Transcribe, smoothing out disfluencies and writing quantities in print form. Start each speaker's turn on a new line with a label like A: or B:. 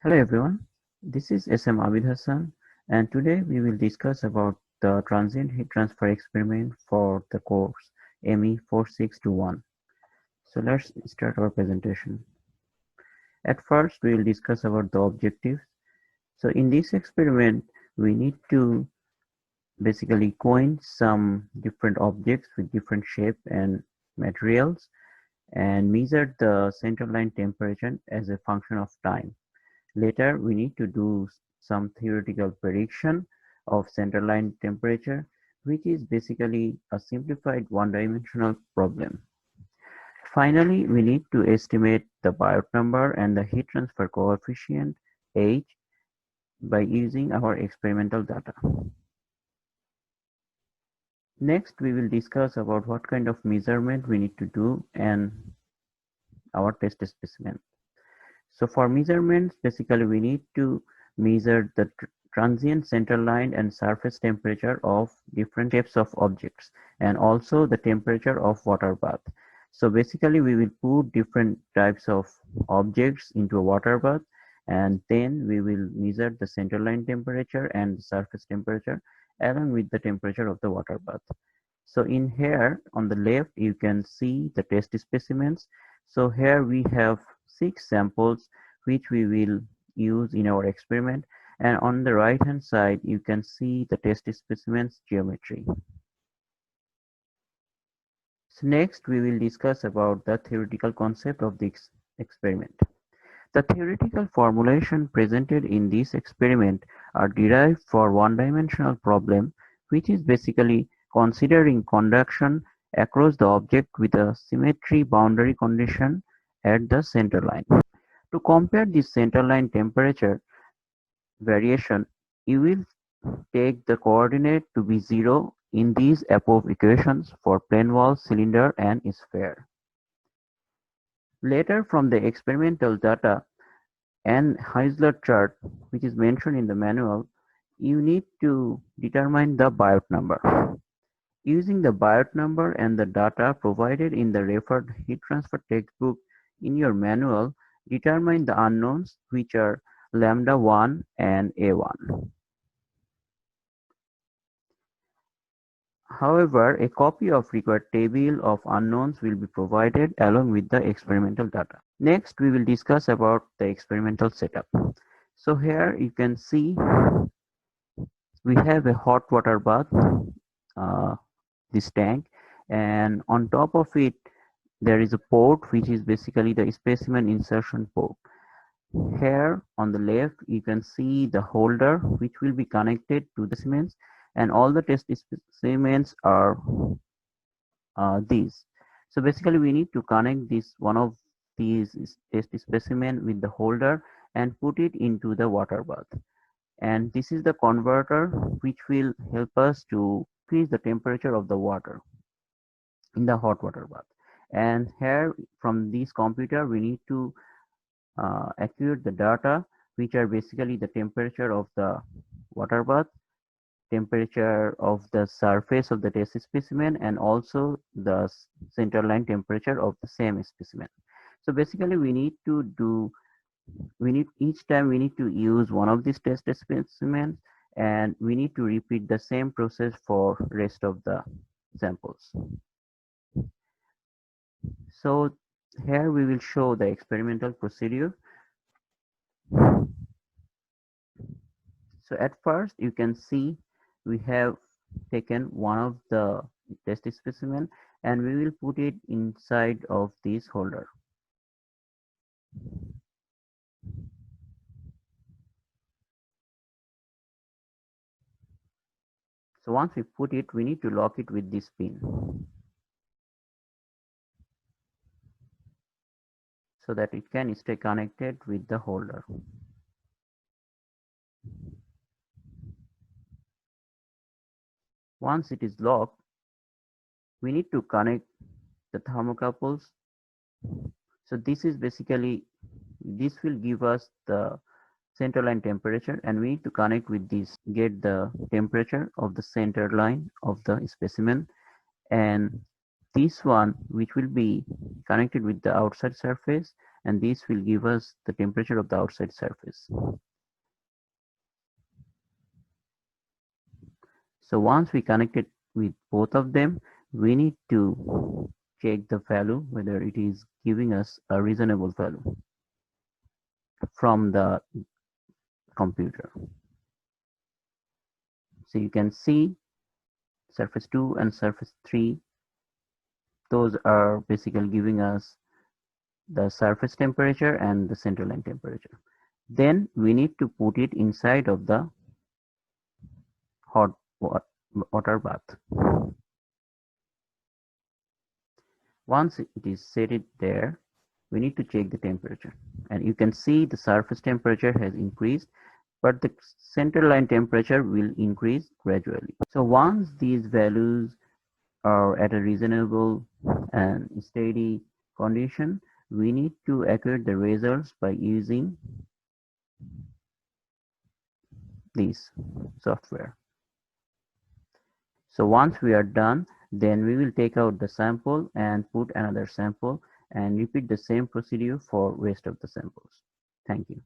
A: Hello everyone, this is SM Abid Hassan and today we will discuss about the transient heat transfer experiment for the course ME 4621. So let's start our presentation. At first we will discuss about the objectives. So in this experiment we need to basically coin some different objects with different shape and materials and measure the center line temperature as a function of time. Later, we need to do some theoretical prediction of centerline temperature, which is basically a simplified one-dimensional problem. Finally, we need to estimate the Biot number and the heat transfer coefficient H by using our experimental data. Next, we will discuss about what kind of measurement we need to do and our test specimen. So for measurements, basically we need to measure the transient center line and surface temperature of different shapes of objects and also the temperature of water bath. So basically we will put different types of objects into a water bath and then we will measure the center line temperature and the surface temperature along with the temperature of the water bath. So in here on the left you can see the test specimens. So here we have 6 samples which we will use in our experiment, and on the right hand side you can see the test specimens geometry. So next we will discuss about the theoretical concept of this experiment. The theoretical formulation presented in this experiment are derived for one-dimensional problem, which is basically considering conduction across the object with a symmetry boundary condition at the center line. To compare this center line temperature variation, you will take the coordinate to be 0 in these above equations for plane wall, cylinder, and sphere. Later, from the experimental data and Heisler chart, which is mentioned in the manual, you need to determine the Biot number. Using the Biot number and the data provided in the referred heat transfer textbook in your manual, determine the unknowns, which are lambda 1 and A1. However, a copy of required table of unknowns will be provided along with the experimental data. Next, we will discuss about the experimental setup. So here you can see we have a hot water bath, uh, this tank, and on top of it there is a port which is basically the specimen insertion port. Here on the left you can see the holder which will be connected to the specimens, and all the test specimens are these. So basically we need to connect this one of these test specimen with the holder and put it into the water bath, and this is the converter which will help us to increase the temperature of the water in the hot water bath. And here from this computer we need to accurate the data which are basically the temperature of the water bath, temperature of the surface of the test specimen, and also the center line temperature of the same specimen. So basically we need to do, we need each time we need to use one of these test specimens, and we need to repeat the same process for rest of the samples. So here we will show the experimental procedure. So at first you can see we have taken one of the test specimen and we will put it inside of this holder. So once we put it, we need to lock it with this pin so that it can stay connected with the holder. Once it is locked, we need to connect the thermocouples. So this is basically, this will give us the center line temperature, and we need to connect with this, get the temperature of the center line of the specimen, and this one which will be connected with the outside surface, and this will give us the temperature of the outside surface. So once we connect it with both of them, we need to check the value whether it is giving us a reasonable value from the computer. So you can see surface 2 and surface 3, those are basically giving us the surface temperature and the center line temperature. Then we need to put it inside of the hot water bath. Once it is set it there, we need to check the temperature, and you can see the surface temperature has increased, but the center line temperature will increase gradually. So once these values are at a reasonable and steady condition, we need to accurate the results by using this software. So once we are done, then we will take out the sample and put another sample and repeat the same procedure for rest of the samples. Thank you.